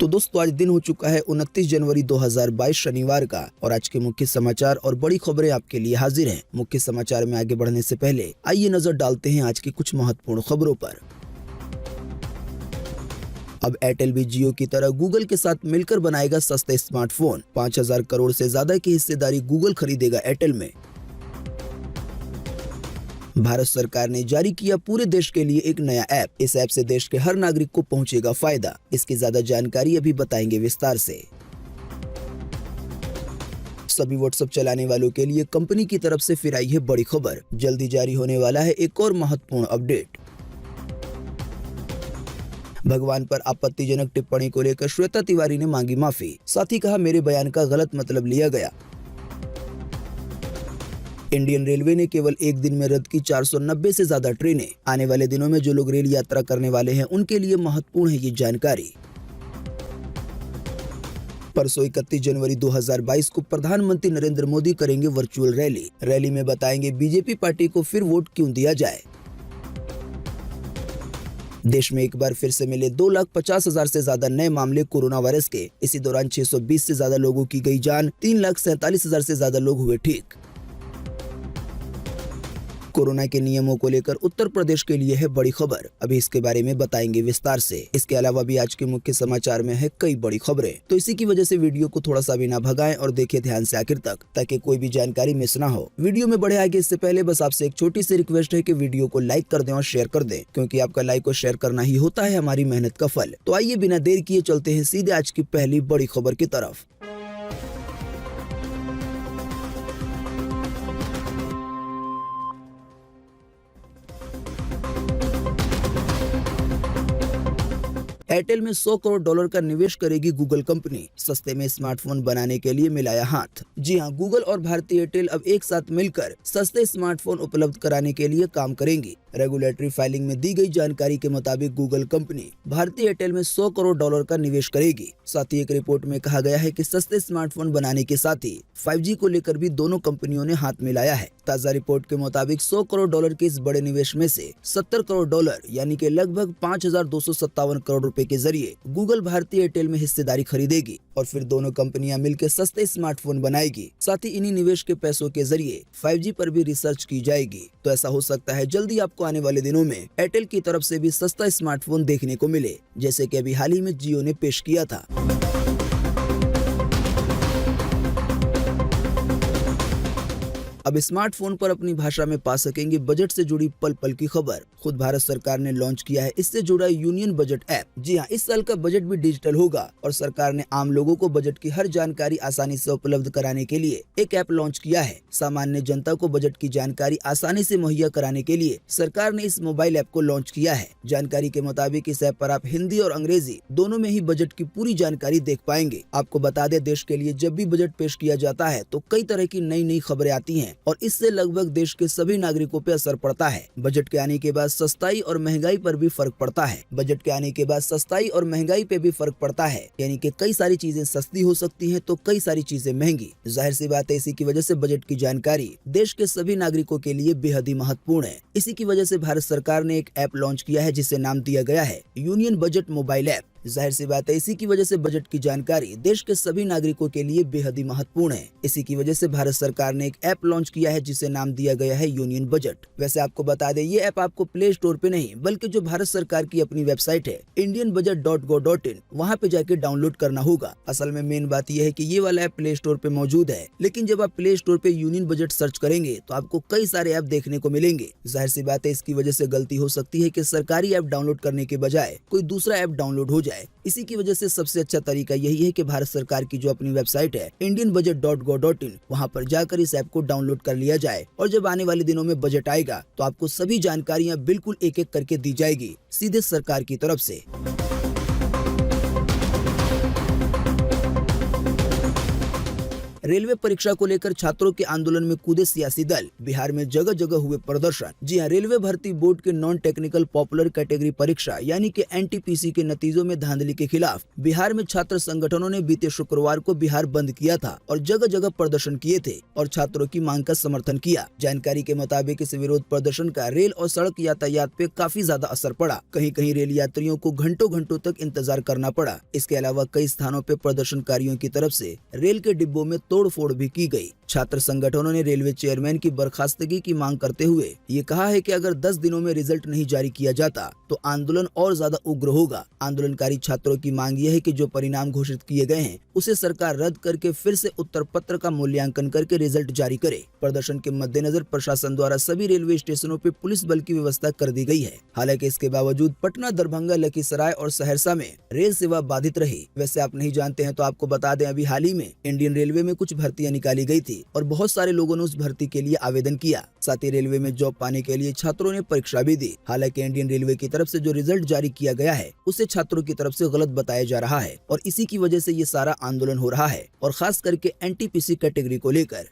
तो दोस्तों आज दिन हो चुका है 29 जनवरी 2022 शनिवार का और आज के मुख्य समाचार और बड़ी खबरें आपके लिए हाजिर हैं। मुख्य समाचार में आगे बढ़ने से पहले आइए नजर डालते हैं आज की कुछ महत्वपूर्ण खबरों पर। अब एयरटेल भी जियो की तरह गूगल के साथ मिलकर बनाएगा सस्ते स्मार्टफोन। 5000 करोड़ से ज्यादा की हिस्सेदारी गूगल खरीदेगा एयरटेल में। भारत सरकार ने जारी किया पूरे देश के लिए एक नया ऐप। इस ऐप से देश के हर नागरिक को पहुंचेगा फायदा। इसकी ज्यादा जानकारी अभी बताएंगे विस्तार से। सभी व्हाट्सएप चलाने वालों के लिए कंपनी की तरफ से फिर आई है बड़ी खबर। जल्दी जारी होने वाला है एक और महत्वपूर्ण अपडेट। भगवान पर आपत्तिजनक टिप्पणी को लेकर श्वेता तिवारी ने मांगी माफी। साथ ही कहा मेरे बयान का गलत मतलब लिया गया। इंडियन रेलवे ने केवल एक दिन में रद्द की 490 से ज्यादा ट्रेनें। आने वाले दिनों में जो लोग रेल यात्रा करने वाले हैं उनके लिए महत्वपूर्ण है ये जानकारी। परसों 31 जनवरी 2022 को प्रधानमंत्री नरेंद्र मोदी करेंगे वर्चुअल रैली। रैली में बताएंगे बीजेपी पार्टी को फिर वोट क्यों दिया जाए। देश में एक बार फिर से मिले 2,50,000 से ज्यादा नए मामले कोरोना वायरस के। इसी दौरान 620 से ज्यादा लोगों की गई जान। 3,47,000 से ज्यादा लोग हुए ठीक। कोरोना के नियमों को लेकर उत्तर प्रदेश के लिए है बड़ी खबर। अभी इसके बारे में बताएंगे विस्तार से। इसके अलावा भी आज के मुख्य समाचार में है कई बड़ी खबरें। तो इसी की वजह से वीडियो को थोड़ा सा भी ना भगाएं और देखें ध्यान से आखिर तक, ताकि कोई भी जानकारी मिस ना हो। वीडियो में बढ़े आगे इससे पहले बस आपसे एक छोटी सी रिक्वेस्ट है कि वीडियो को लाइक कर दें और शेयर कर दें, क्योंकि आपका लाइक और शेयर करना ही होता है हमारी मेहनत का फल। तो आइए बिना देर किए चलते हैं सीधे आज की पहली बड़ी खबर की तरफ। एयरटेल में $100 करोड़ का निवेश करेगी गूगल कंपनी। सस्ते में स्मार्टफोन बनाने के लिए मिलाया हाथ। जी हां, गूगल और भारतीय एयरटेल अब एक साथ मिलकर सस्ते स्मार्टफोन उपलब्ध कराने के लिए काम करेंगी। रेगुलेटरी फाइलिंग में दी गई जानकारी के मुताबिक गूगल कंपनी भारतीय एयरटेल में $100 करोड़ का निवेश करेगी। साथ ही एक रिपोर्ट में कहा गया है कि सस्ते स्मार्टफोन बनाने के साथ ही 5G को लेकर भी दोनों कंपनियों ने हाथ मिलाया है। ताजा रिपोर्ट के मुताबिक $100 करोड़ के इस बड़े निवेश में से $70 करोड़ यानी कि लगभग 5,257 करोड़ रुपए के जरिए गूगल भारतीय एयरटेल में हिस्सेदारी खरीदेगी और फिर दोनों कंपनियां मिलकर सस्ते स्मार्टफोन बनाएगी। साथ ही इन्हीं निवेश के पैसों के जरिए 5G पर भी रिसर्च की जाएगी। तो ऐसा हो सकता है जल्दी आपको आने वाले दिनों में एयरटेल की तरफ से भी सस्ता स्मार्टफोन देखने को मिले, जैसे कि अभी हाल ही में जियो ने पेश किया था। अब स्मार्टफोन पर अपनी भाषा में पा सकेंगे बजट से जुड़ी पल पल की खबर। खुद भारत सरकार ने लॉन्च किया है इससे जुड़ा यूनियन बजट ऐप। जी हां, इस साल का बजट भी डिजिटल होगा और सरकार ने आम लोगों को बजट की हर जानकारी आसानी से उपलब्ध कराने के लिए एक ऐप लॉन्च किया है। सामान्य जनता को बजट की जानकारी आसानी से मुहैया कराने के लिए सरकार ने इस मोबाइल ऐप को लॉन्च किया है। जानकारी के मुताबिक इस ऐप पर आप हिंदी और अंग्रेजी दोनों में ही बजट की पूरी जानकारी देख पाएंगे। आपको बता दें, देश के लिए जब भी बजट पेश किया जाता है तो कई तरह की नई नई खबरें आती हैं और इससे लगभग देश के सभी नागरिकों पे असर पड़ता है। बजट के आने के बाद सस्ताई और महंगाई पर भी फर्क पड़ता है। बजट के आने के बाद सस्ताई और महंगाई पे भी फर्क पड़ता है, यानी कि कई सारी चीजें सस्ती हो सकती हैं तो कई सारी चीजें महंगी। जाहिर सी बात है, इसी की वजह से बजट की जानकारी देश के सभी नागरिकों के लिए बेहद ही महत्वपूर्ण है। इसी की वजह से भारत सरकार ने एक ऐप लॉन्च किया है जिसे नाम दिया गया है यूनियन बजट मोबाइल ऐप। जाहिर सी बात है, इसी की वजह से बजट की जानकारी देश के सभी नागरिकों के लिए बेहद ही महत्वपूर्ण है। इसी की वजह से भारत सरकार ने एक ऐप लॉन्च किया है जिसे नाम दिया गया है यूनियन बजट। वैसे आपको बता दें, ये ऐप आपको प्ले स्टोर पे नहीं बल्कि जो भारत सरकार की अपनी वेबसाइट है indianbudget.go.in, वहाँ पे जाके डाउनलोड करना होगा। असल में मेन बात यह है कि ये वाला ऐप प्ले स्टोर पे मौजूद है, लेकिन जब आप प्ले स्टोर पे यूनियन बजट सर्च करेंगे तो आपको कई सारे ऐप देखने को मिलेंगे। जाहिर सी बात है, इसकी वजह से गलती हो सकती है कि सरकारी ऐप डाउनलोड करने के बजाय कोई दूसरा ऐप डाउनलोड हो जाए। इसी की वजह से सबसे अच्छा तरीका यही है कि भारत सरकार की जो अपनी वेबसाइट है indianbudget.go.in, वहां पर जाकर इस ऐप को डाउनलोड कर लिया जाए और जब आने वाले दिनों में बजट आएगा तो आपको सभी जानकारियां बिल्कुल एक एक करके दी जाएगी सीधे सरकार की तरफ से। रेलवे परीक्षा को लेकर छात्रों के आंदोलन में कूदे सियासी दल, बिहार में जगह जगह हुए प्रदर्शन। जी हां, रेलवे भर्ती बोर्ड के नॉन टेक्निकल पॉपुलर कैटेगरी परीक्षा यानी कि NTPC के नतीजों में धांधली के खिलाफ बिहार में छात्र संगठनों ने बीते शुक्रवार को बिहार बंद किया था और जगह जगह प्रदर्शन किए थे और छात्रों की मांग का समर्थन किया। जानकारी के मुताबिक इस विरोध प्रदर्शन का रेल और सड़क यातायात पे काफी ज्यादा असर पड़ा। कहीं कहीं रेल यात्रियों को घंटों घंटों तक इंतजार करना पड़ा। इसके अलावा कई स्थानों पे प्रदर्शनकारियों की तरफ से रेल के डिब्बों में तोड़फोड़ भी की गई। छात्र संगठनों ने रेलवे चेयरमैन की बर्खास्तगी की मांग करते हुए ये कहा है कि अगर 10 दिनों में रिजल्ट नहीं जारी किया जाता तो आंदोलन और ज्यादा उग्र होगा। आंदोलनकारी छात्रों की मांग यह है कि जो परिणाम घोषित किए गए हैं उसे सरकार रद्द करके फिर से उत्तर पत्र का मूल्यांकन करके रिजल्ट जारी करे। प्रदर्शन के मद्देनजर प्रशासन द्वारा सभी रेलवे स्टेशनों पर पुलिस बल की व्यवस्था कर दी गई है। हालांकि इसके बावजूद पटना, दरभंगा, लखीसराय और सहरसा में रेल सेवा बाधित रही। वैसे आप नहीं जानते हैं तो आपको बता दें, अभी हाल ही में इंडियन रेलवे में कुछ भर्तियां निकाली गई थी और बहुत सारे लोगों ने उस भर्ती के लिए आवेदन किया। साथ ही रेलवे में जॉब पाने के लिए छात्रों ने परीक्षा भी दी। हालांकि इंडियन रेलवे की तरफ से जो रिजल्ट जारी किया गया है उसे छात्रों की तरफ से गलत बताया जा रहा है और इसी की वजह से ये सारा आंदोलन हो रहा है और खास करके NTPC कैटेगरी को लेकर।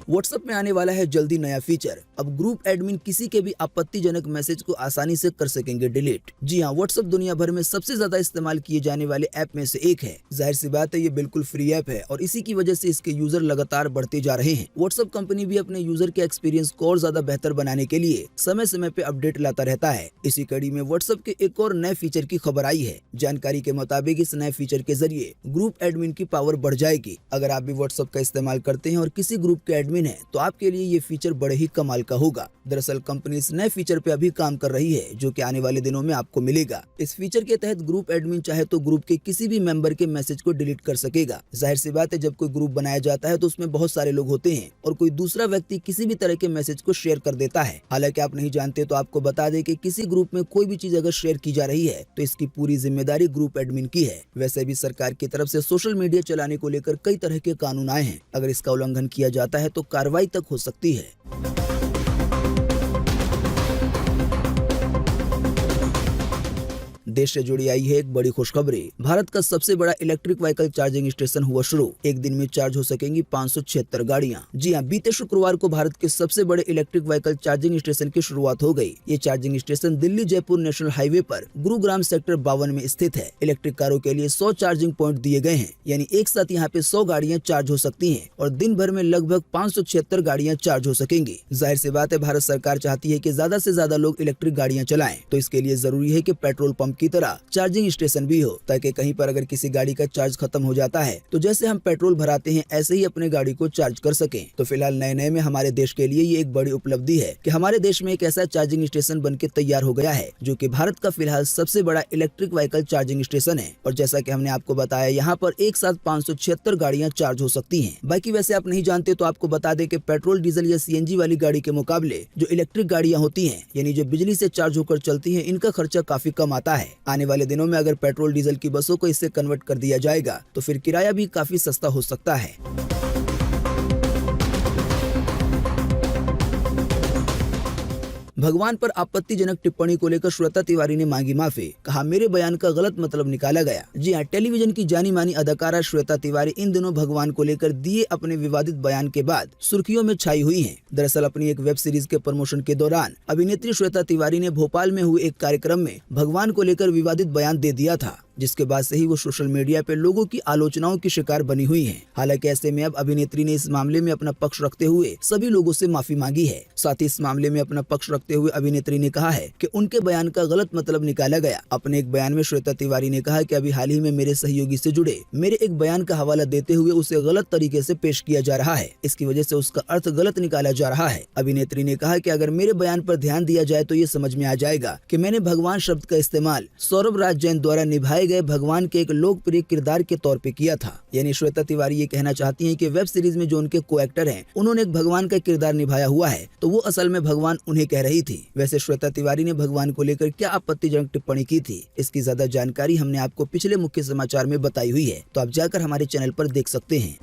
व्हाट्सएप में आने वाला है जल्दी नया फीचर। अब ग्रुप एडमिन किसी के भी आपत्तिजनक मैसेज को आसानी से कर सकेंगे डिलीट। जी हां, व्हाट्सएप दुनिया भर में सबसे ज्यादा इस्तेमाल किए जाने वाले ऐप में से एक है। जाहिर सी बात है, ये बिल्कुल फ्री ऐप है और इसी की वजह से इसके यूजर लगातार बढ़ते जा रहे हैं। व्हाट्सएप कंपनी भी अपने यूजर के एक्सपीरियंस को और ज्यादा बेहतर बनाने के लिए समय समय पे अपडेट लाता रहता है। इसी कड़ी में व्हाट्सएप के एक और नए फीचर की खबर आई है। जानकारी के मुताबिक इस नए फीचर के जरिए ग्रुप एडमिन की पावर बढ़ जाएगी। अगर आप भी व्हाट्सएप का इस्तेमाल करते हैं और किसी ग्रुप के एडमिन है तो आपके लिए ये फीचर बड़े ही कमाल का होगा। दरअसल कंपनी इस नए फीचर पे अभी काम कर रही है जो कि आने वाले दिनों में आपको मिलेगा। इस फीचर के तहत ग्रुप एडमिन चाहे तो ग्रुप के किसी भी मेंबर के मैसेज को डिलीट कर सकेगा। जाहिर सी बात है, जब कोई ग्रुप बनाया जाता है तो उसमें बहुत सारे लोग होते हैं और कोई दूसरा व्यक्ति किसी भी तरह के मैसेज को शेयर कर देता है। हालांकि आप नहीं जानते तो आपको बता दें कि किसी ग्रुप में कोई भी चीज अगर शेयर की जा रही है तो इसकी पूरी जिम्मेदारी ग्रुप एडमिन की है। वैसे भी सरकार की तरफ से सोशल मीडिया चलाने को लेकर कई तरह के कानून आए हैं। अगर इसका उल्लंघन किया जाता है तो कार्रवाई तक हो सकती है। देश से जुड़ी आई है एक बड़ी खुशखबरी। भारत का सबसे बड़ा इलेक्ट्रिक व्हीकल चार्जिंग स्टेशन हुआ शुरू। एक दिन में चार्ज हो सकेंगी 576 गाड़ियां। जी हां, बीते शुक्रवार को भारत के सबसे बड़े इलेक्ट्रिक व्हीकल चार्जिंग स्टेशन की शुरुआत हो गई। ये charging station Delhi Jaipur national highway पर गुरुग्राम सेक्टर 52 में स्थित है। इलेक्ट्रिक कारों के लिए 100 चार्जिंग पॉइंट दिए गए हैं, यानी एक साथ यहाँ पे 100 गाड़ियां चार्ज हो सकती हैं और दिन भर में लगभग 576 गाड़ियां चार्ज हो सकेंगी। जाहिर सी बात है, भारत सरकार चाहती है कि ज्यादा से ज्यादा लोग इलेक्ट्रिक गाड़ियां चलाएं, तो इसके लिए जरूरी है कि पेट्रोल पंप की तरह चार्जिंग स्टेशन भी हो, ताकि कहीं पर अगर किसी गाड़ी का चार्ज खत्म हो जाता है तो जैसे हम पेट्रोल भराते हैं ऐसे ही अपने गाड़ी को चार्ज कर सकें। तो फिलहाल नए में हमारे देश के लिए ये एक बड़ी उपलब्धि है कि हमारे देश में एक ऐसा चार्जिंग स्टेशन बनके तैयार हो गया है जो कि भारत का फिलहाल सबसे बड़ा इलेक्ट्रिक व्हीकल चार्जिंग स्टेशन है। और जैसा कि हमने आपको बताया, यहाँ पर एक साथ 576 गाड़ियां चार्ज हो सकती हैं। बाकी वैसे आप नहीं जानते तो आपको बता दें कि पेट्रोल, डीजल या CNG वाली गाड़ी के मुकाबले जो इलेक्ट्रिक गाड़ियां होती हैं, यानी जो बिजली से चार्ज होकर चलती हैं, इनका खर्चा काफी कम आता है। आने वाले दिनों में अगर पेट्रोल डीजल की बसों को इससे कन्वर्ट कर दिया जाएगा तो फिर किराया भी काफी सस्ता हो सकता है। भगवान पर आपत्तिजनक टिप्पणी को लेकर श्वेता तिवारी ने मांगी माफी। कहा, मेरे बयान का गलत मतलब निकाला गया। जी हां, टेलीविजन की जानी मानी अदाकारा श्वेता तिवारी इन दिनों भगवान को लेकर दिए अपने विवादित बयान के बाद सुर्खियों में छाई हुई हैं। दरअसल अपनी एक वेब सीरीज के प्रमोशन के दौरान अभिनेत्री श्वेता तिवारी ने भोपाल में हुए एक कार्यक्रम में भगवान को लेकर विवादित बयान दे दिया था, जिसके बाद से ही वो सोशल मीडिया पे लोगों की आलोचनाओं की शिकार बनी हुई हैं। हालांकि ऐसे में अब अभिनेत्री ने इस मामले में अपना पक्ष रखते हुए सभी लोगों से माफी मांगी है। साथ ही इस मामले में अपना पक्ष रखते हुए अभिनेत्री ने कहा है कि उनके बयान का गलत मतलब निकाला गया। अपने एक बयान में श्वेता तिवारी ने कहा कि अभी हाल ही में मेरे सहयोगी से जुड़े मेरे एक बयान का हवाला देते हुए उसे गलत तरीके से पेश किया जा रहा है। इसकी वजह से उसका अर्थ गलत निकाला जा रहा है। अभिनेत्री ने कहा कि अगर मेरे बयान पर ध्यान दिया जाए तो ये समझ में आ जाएगा कि मैंने भगवान शब्द का इस्तेमाल सौरभ राज जैन द्वारा निभाए गए भगवान के एक लोकप्रिय किरदार के तौर पे किया था। यानी श्वेता तिवारी ये कहना चाहती हैं कि वेब सीरीज में जो उनके को एक्टर हैं, उन्होंने एक भगवान का किरदार निभाया हुआ है, तो वो असल में भगवान उन्हें कह रही थी। वैसे श्वेता तिवारी ने भगवान को लेकर क्या आपत्तिजनक टिप्पणी की थी, इसकी ज्यादा जानकारी हमने आपको पिछले मुख्य समाचार में बताई हुई है, तो आप जाकर हमारे चैनल पर देख सकते हैं।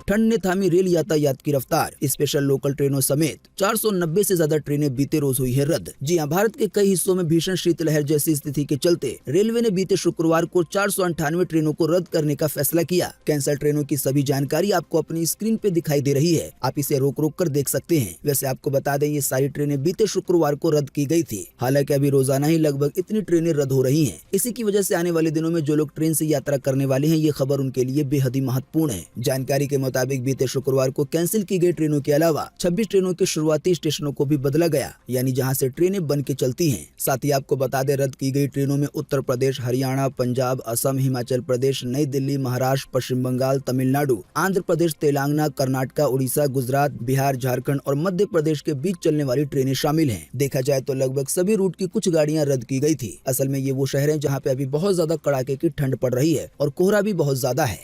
ठंड ने थामी रेल यातायात की रफ्तार। स्पेशल लोकल ट्रेनों समेत 490 से ज्यादा ट्रेनें बीते रोज हुई है रद्द। जी हां, भारत के कई हिस्सों में भीषण शीतलहर जैसी स्थिति के चलते रेलवे ने बीते शुक्रवार को 498 ट्रेनों को रद्द करने का फैसला किया। कैंसल ट्रेनों की सभी जानकारी आपको अपनी स्क्रीन पे दिखाई दे रही है, आप इसे रोक रोक कर देख सकते हैं। वैसे आपको बता दें, ये सारी ट्रेनें बीते शुक्रवार को रद्द की गई थी। हालांकि अभी रोजाना ही लगभग इतनी ट्रेनें रद्द हो रही हैं। इसी की वजह से आने वाले दिनों में जो लोग ट्रेन से यात्रा करने वाले हैं, ये खबर उनके लिए बेहद ही महत्वपूर्ण है। जानकारी के मुताबिक बीते शुक्रवार को कैंसिल की गई ट्रेनों के अलावा 26 ट्रेनों के शुरुआती स्टेशनों को भी बदला गया, यानी जहां से ट्रेनें बन के चलती हैं। साथ ही आपको बता दें, रद्द की गई ट्रेनों में उत्तर प्रदेश, हरियाणा, पंजाब, असम, हिमाचल प्रदेश, नई दिल्ली, महाराष्ट्र, पश्चिम बंगाल, तमिलनाडु, आंध्र प्रदेश, तेलंगाना, कर्नाटक, उड़ीसा, गुजरात, बिहार, झारखंड और मध्य प्रदेश के बीच चलने वाली ट्रेनें शामिल हैं। देखा जाए तो लगभग सभी रूट की कुछ गाड़ियां रद्द की गई थी। असल में ये वो शहर हैं जहां पे अभी बहुत ज्यादा कड़ाके की ठंड पड़ रही है और कोहरा भी बहुत ज्यादा है।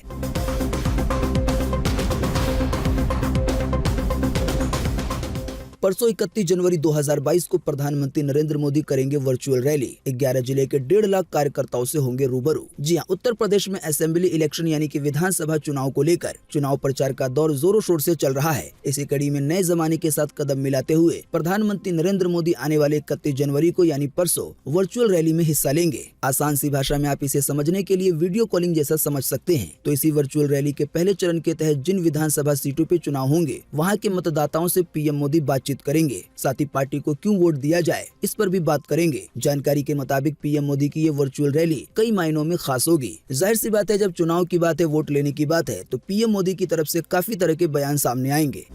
परसों 31 जनवरी 2022 को प्रधानमंत्री नरेंद्र मोदी करेंगे वर्चुअल रैली। 11 जिले के 1.5 लाख कार्यकर्ताओं से होंगे रूबरू। जी हां, उत्तर प्रदेश में असेंबली इलेक्शन यानी कि विधानसभा चुनाव को लेकर चुनाव प्रचार का दौर जोरों शोर से चल रहा है। इसी कड़ी में नए जमाने के साथ कदम मिलाते हुए प्रधानमंत्री नरेंद्र मोदी आने वाले 31 जनवरी को यानी परसों वर्चुअल रैली में हिस्सा लेंगे। आसान सी भाषा में आप इसे समझने के लिए वीडियो कॉलिंग जैसा समझ सकते हैं। तो इसी वर्चुअल रैली के पहले चरण के तहत जिन विधानसभा सीटों पे चुनाव होंगे, वहाँ के मतदाताओं से पीएम मोदी बातचीत करेंगे। साथ ही पार्टी को क्यों वोट दिया जाए, इस पर भी बात करेंगे। जानकारी के मुताबिक पीएम मोदी की ये वर्चुअल रैली कई मायनों में खास होगी। जाहिर सी बात है, जब चुनाव की बात है, वोट लेने की बात है, तो पीएम मोदी की तरफ से काफी तरह के बयान सामने आएंगे।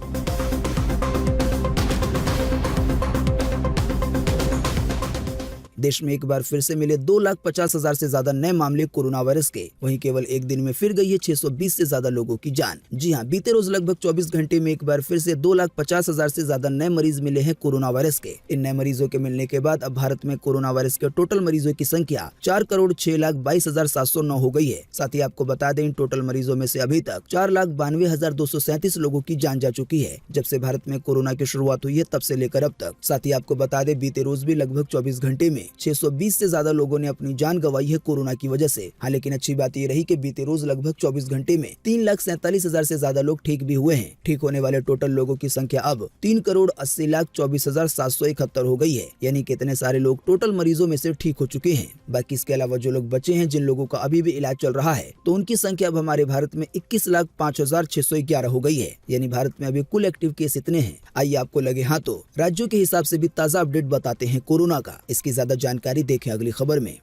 देश में एक बार फिर से मिले 2,50,000 से ज्यादा नए मामले कोरोना वायरस के। वहीं केवल एक दिन में फिर गई है 620 से ज्यादा लोगों की जान। जी हां, बीते रोज लगभग 24 घंटे में एक बार फिर से 2,50,000 से ज्यादा नए मरीज मिले हैं कोरोना वायरस के। इन नए मरीजों के मिलने के बाद अब भारत में कोरोना वायरस के टोटल मरीजों की संख्या 4,06,22,709 हो गई है। साथ ही आपको बता दें, इन टोटल मरीजों में से अभी तक 4,92,237 लोगों की जान जा चुकी है। जब से भारत में कोरोना की शुरुआत हुई है, तब से लेकर अब तक। साथ ही आपको बता दें, बीते रोज भी लगभग 24 घंटे में 620 से ज्यादा लोगों ने अपनी जान गंवाई है कोरोना की वजह से। हाँ, लेकिन अच्छी बात ये रही कि बीते रोज लगभग 24 घंटे में 3,47,000 से ज्यादा लोग ठीक भी हुए हैं। ठीक होने वाले टोटल लोगों की संख्या अब 3,80,24,771 हो गई है, यानी कितने सारे लोग टोटल मरीजों में से ठीक हो चुके हैं। बाकी इसके अलावा जो लोग बचे हैं, जिन लोगों का अभी भी इलाज चल रहा है, तो उनकी संख्या अब हमारे भारत में 21,05,611 हो गई है। यानी भारत में अभी कुल एक्टिव केस इतने हैं। आइए आपको लगे हाँ तो राज्यों के हिसाब से भी ताजा अपडेट बताते हैं कोरोना का। इसकी ज्यादा जानकारी देखें अगली खबर में।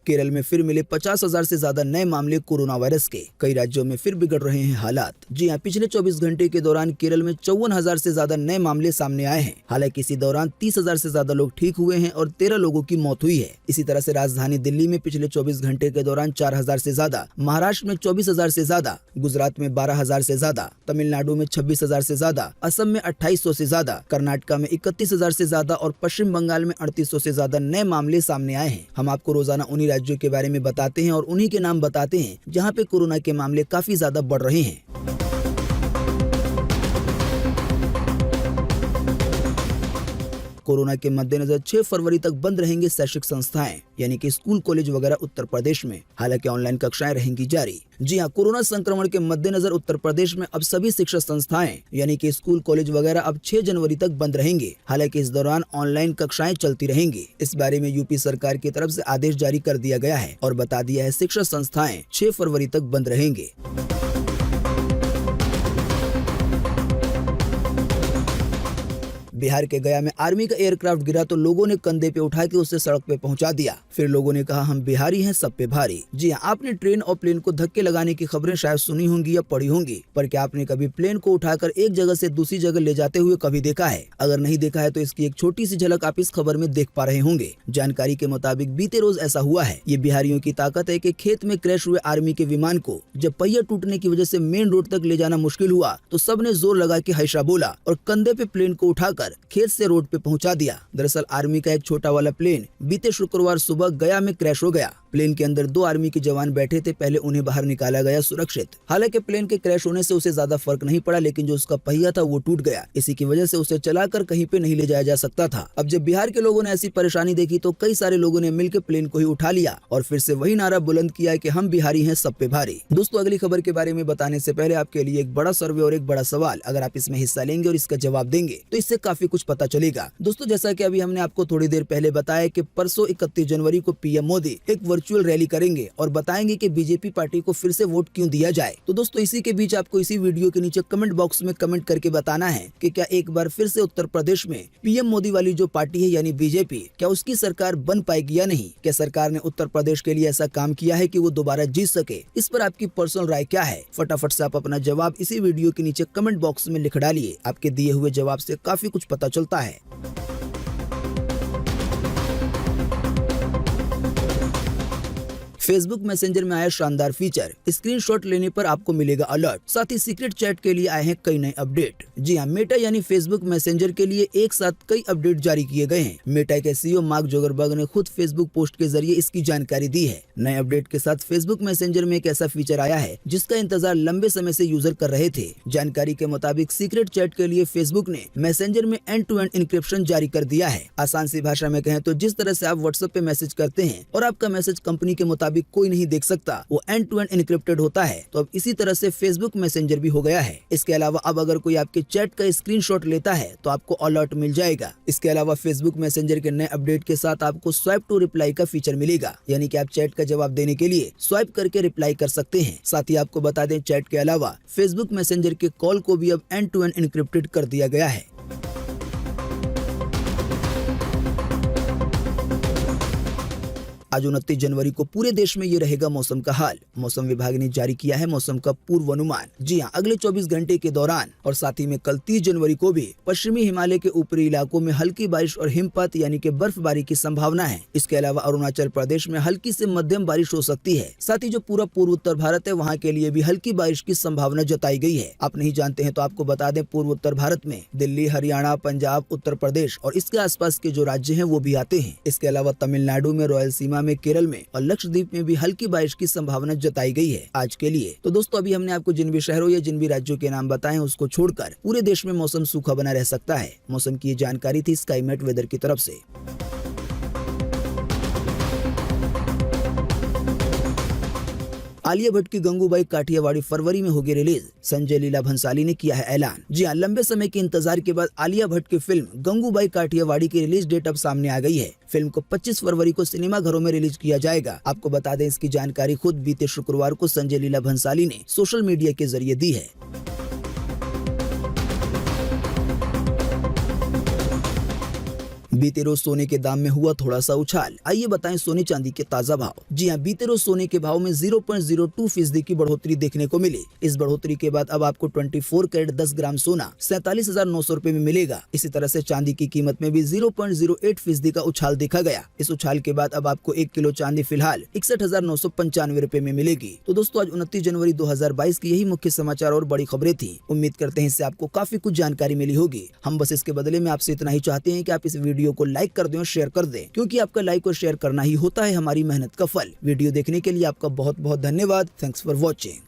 केरल में फिर मिले 50,000 से ज्यादा नए मामले कोरोना वायरस के। कई राज्यों में फिर बिगड़ रहे हैं हालात। जी हां, पिछले 24 घंटे के दौरान केरल में 54,000 से ज्यादा नए मामले सामने आए हैं। हालांकि इसी दौरान 30,000 से ज्यादा लोग ठीक हुए हैं और 13 लोगों की मौत हुई है। इसी तरह से राजधानी दिल्ली में पिछले 24 घंटे के दौरान 4,000 से ज्यादा, महाराष्ट्र में 24,000 से ज्यादा, गुजरात में 12,000 से ज्यादा, तमिलनाडु में 26,000 से ज्यादा, असम में 2,800 से ज्यादा, कर्नाटक में 31,000 से ज्यादा और पश्चिम बंगाल में 3,800 से ज्यादा नए मामले सामने आए हैं। हम आपको रोजाना उन्हीं राज्यों के बारे में बताते हैं और उन्हीं के नाम बताते हैं जहां पे कोरोना के मामले काफी ज्यादा बढ़ रहे हैं। कोरोना के मद्देनजर 6 फरवरी तक बंद रहेंगे शैक्षिक संस्थाएं, यानी कि स्कूल, कॉलेज वगैरह उत्तर प्रदेश में। हालांकि ऑनलाइन कक्षाएं रहेंगी जारी। जी हां, कोरोना संक्रमण के मद्देनजर उत्तर प्रदेश में अब सभी शिक्षा संस्थाएं, यानी कि स्कूल, कॉलेज वगैरह अब 6 जनवरी तक बंद रहेंगे। हालांकि इस दौरान ऑनलाइन कक्षाएं चलती रहेंगी। इस बारे में यूपी सरकार की तरफ से आदेश जारी कर दिया गया है और बता दिया है शिक्षा संस्थाएं 6 फरवरी तक बंद रहेंगे। बिहार के गया में आर्मी का एयरक्राफ्ट गिरा तो लोगों ने कंधे पे उठा के उसे सड़क पे पहुंचा दिया। फिर लोगों ने कहा, हम बिहारी हैं, सब पे भारी। जी हां, आपने ट्रेन और प्लेन को धक्के लगाने की खबरें शायद सुनी होंगी या पढ़ी होंगी, पर क्या आपने कभी प्लेन को उठाकर एक जगह से दूसरी जगह ले जाते हुए कभी देखा है? अगर नहीं देखा है तो इसकी एक छोटी सी झलक आप इस खबर में देख पा रहे होंगे। जानकारी के मुताबिक बीते रोज ऐसा हुआ है। ये बिहारियों की ताकत है कि खेत में क्रैश हुए आर्मी के विमान को जब पहिया टूटने की वजह से मेन रोड तक ले जाना मुश्किल हुआ तो सबने जोर लगा के हैशा बोला और कंधे पे प्लेन को उठाकर कर खेत से रोड पे पहुंचा दिया। दरअसल आर्मी का एक छोटा वाला प्लेन बीते शुक्रवार सुबह गया में क्रैश हो गया। प्लेन के अंदर 2 आर्मी के जवान बैठे थे। पहले उन्हें बाहर निकाला गया सुरक्षित। हालांकि प्लेन के क्रैश होने से उसे ज्यादा फर्क नहीं पड़ा, लेकिन जो उसका पहिया था वो टूट गया। इसी की वजह से उसे चलाकर कहीं पे नहीं ले जाया जा सकता था। अब जब बिहार के लोगों ने ऐसी परेशानी देखी तो कई सारे लोगों ने मिलकर प्लेन को ही उठा लिया और फिर से वही नारा बुलंद किया कि हम बिहारी हैं, सब पे भारी। दोस्तों, अगली खबर के बारे में बताने से पहले आपके लिए एक बड़ा सर्वे और एक बड़ा सवाल। अगर आप इसमें हिस्सा लेंगे और इसका जवाब देंगे तो इससे काफी कुछ पता चलेगा। दोस्तों, जैसा कि अभी हमने आपको थोड़ी देर पहले बताया कि परसों 31 जनवरी को पीएम मोदी एक वर्चुअल रैली करेंगे और बताएंगे कि बीजेपी पार्टी को फिर से वोट क्यों दिया जाए। तो दोस्तों, इसी के बीच आपको इसी वीडियो के नीचे कमेंट बॉक्स में कमेंट करके बताना है कि क्या एक बार फिर से उत्तर प्रदेश में पीएम मोदी वाली जो पार्टी है यानी बीजेपी, क्या उसकी सरकार बन पाएगी या नहीं। क्या सरकार ने उत्तर प्रदेश के लिए ऐसा काम किया है कि वो दोबारा जीत सके। इस पर आपकी पर्सनल राय क्या है? फटाफट से आप अपना जवाब इसी वीडियो के नीचे कमेंट बॉक्स में लिख डालिए। आपके दिए हुए जवाब से काफी कुछ पता चलता है। फेसबुक मैसेंजर में आया शानदार फीचर, स्क्रीनशॉट लेने पर आपको मिलेगा अलर्ट। साथ ही सीक्रेट चैट के लिए आए हैं कई नए अपडेट। जी हां, मेटा यानी फेसबुक मैसेंजर के लिए एक साथ कई अपडेट जारी किए गए हैं। मेटा के सीईओ मार्क जुकरबर्ग ने खुद फेसबुक पोस्ट के जरिए इसकी जानकारी दी है। नए अपडेट के साथ फेसबुक मैसेंजर में एक ऐसा फीचर आया है जिसका इंतजार लंबे समय से यूजर कर रहे थे। जानकारी के मुताबिक सीक्रेट चैट के लिए फेसबुक ने मैसेंजर में एंड टू एंड इंक्रिप्शन जारी कर दिया है। आसान सी भाषा में कहें तो जिस तरह से आप व्हाट्सएप पे मैसेज करते हैं और आपका मैसेज कंपनी के मुताबिक कोई नहीं देख सकता, वो एंड टू एंड इनक्रिप्टेड होता है। तो अब इसी तरह से फेसबुक मैसेंजर भी हो गया है। इसके अलावा अब अगर कोई आपके चैट का स्क्रीनशॉट लेता है तो आपको अलर्ट मिल जाएगा। इसके अलावा फेसबुक मैसेंजर के नए अपडेट के साथ आपको स्वाइप टू रिप्लाई का फीचर मिलेगा, यानी कि आप चैट का जवाब देने के लिए स्वाइप करके रिप्लाई कर सकते हैं। साथ ही आपको बता दें, चैट के अलावा फेसबुक मैसेंजर के कॉल को भी अब एंड टू एंड इनक्रिप्टेड कर दिया गया है। आज 29 जनवरी को पूरे देश में ये रहेगा मौसम का हाल। मौसम विभाग ने जारी किया है मौसम का पूर्वानुमान। जी हां, अगले 24 घंटे के दौरान और साथ ही में कल 30 जनवरी को भी पश्चिमी हिमालय के ऊपरी इलाकों में हल्की बारिश और हिमपात यानी कि बर्फबारी की संभावना है। इसके अलावा अरुणाचल प्रदेश में हल्की से मध्यम बारिश हो सकती है। साथ ही जो पूरा पूर्व उत्तर भारत है वहाँ के लिए भी हल्की बारिश की संभावना जताई गई है। आप नहीं जानते हैं तो आपको बता दें, पूर्व उत्तर भारत में दिल्ली, हरियाणा, पंजाब, उत्तर प्रदेश और इसके आसपास के जो राज्य हैं वो भी आते हैं। इसके अलावा तमिलनाडु में, रॉयल सीमा में, केरल में और लक्षद्वीप में भी हल्की बारिश की संभावना जताई गई है आज के लिए। तो दोस्तों, अभी हमने आपको जिन भी शहरों या जिन भी राज्यों के नाम बताए हैं उसको छोड़कर पूरे देश में मौसम सूखा बना रह सकता है। मौसम की ये जानकारी थी स्काईमेट वेदर की तरफ से। आलिया भट्ट की गंगूबाई काठियावाड़ी फरवरी में होगी रिलीज। संजय लीला भंसाली ने किया है ऐलान। जी हां, लंबे समय के इंतजार के बाद आलिया भट्ट की फिल्म गंगूबाई काठियावाड़ी की रिलीज डेट अब सामने आ गई है। फिल्म को 25 फरवरी को सिनेमा घरों में रिलीज किया जाएगा। आपको बता दें, इसकी जानकारी खुद बीते शुक्रवार को संजय लीला भंसाली ने सोशल मीडिया के जरिए दी है। बीते रोज सोने के दाम में हुआ थोड़ा सा उछाल। आइए बताएं सोने चांदी के ताजा भाव। जी हां, बीते रोज सोने के भाव में 0.02% की बढ़ोतरी देखने को मिली। इस बढ़ोतरी के बाद अब आपको 24 कैरेट 10 ग्राम सोना 47,900 रुपए में मिलेगा। इसी तरह से चांदी की कीमत में भी 0.08% का उछाल देखा गया। इस उछाल के बाद अब आपको 1 किलो चांदी फिलहाल 61,995 रुपए में मिलेगी। तो दोस्तों, आज 29 जनवरी 2022 की यही मुख्य समाचार और बड़ी खबरें थी। उम्मीद करते हैं इससे आपको काफी कुछ जानकारी मिली होगी। हम बस इसके बदले में आपसे इतना ही चाहते हैं कि आप इस वीडियो को लाइक कर दें और शेयर कर दें, क्योंकि आपका लाइक और शेयर करना ही होता है हमारी मेहनत का फल। वीडियो देखने के लिए आपका बहुत बहुत धन्यवाद। Thanks for watching.